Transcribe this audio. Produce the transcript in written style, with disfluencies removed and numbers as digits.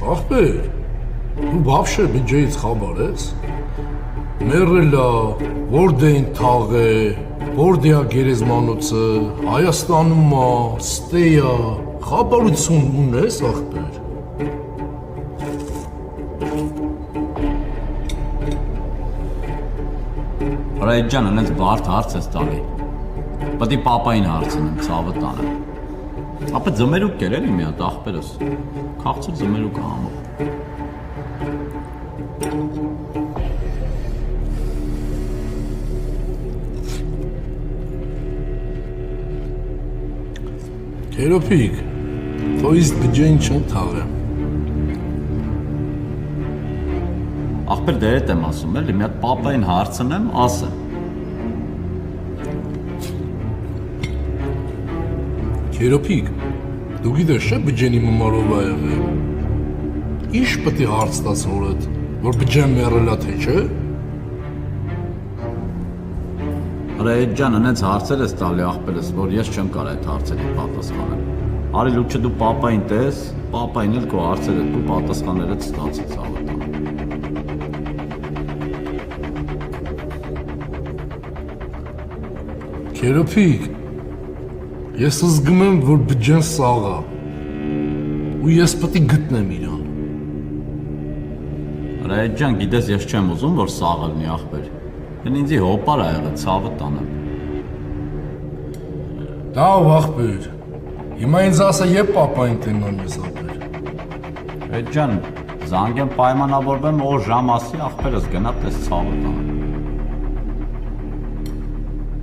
Ախպեր, դու բավշե բջջեից խաբար ես։ Մերելա, որդեն թաղ է, որդեա գերեզմանոցը, Հայաստանում ա, ստեյա, խաբարություն ունես ախպեր։ Հրայդ ջան, անենց բարդ հարց ես տալի։ Պետի պապային հարցնեմ, ցավը տանեմ։ Ապա ձմերուկ կեր էլի մի հատ ախպերս։ Քաղցր ձմերուկ համով։ Քերոփիկ, թո իսկ բջջային չեն թաղեմ։ Ախպեր դե հետ եմ ասում էլի, մի հատ պապային հարցնեմ, ասեմ։ Քերոփիկ, դու գիտես չէ բջջենի մամարով ա եղել։ Ինչ պետք է հարց տաս հորդ, որ բջջեն մեռելա թե չէ։ Հրայդ ջան, անենց հարցեր ես տալի ախպերս, որ ես չեմ կարող այդ հարցերին պատասխանել։ Արի լուչը դու պապային տես, պապային էլ քո հարցերը դու պատասխանները ստացի ցավը տան։ Քերոփիկ, ես զգում եմ, որ բջջեն սաղ ա, ու ես պետք է գտնեմ իրան։ Հրայդ ջան, գիտես ես չեմ ուզում, որ սաղ լինի ախպեր։ Են ինձի հոպար ա եղել, ցավը տանեմ։ Դավ ախպեր, հիմա ինձ ասա եբ պապային տենան ես ախպեր։ Հրայդ ջան, զանգեմ պայմանավորվեմ, որ ժամ ասի ախպերս գնա տես ցավը տանեմ։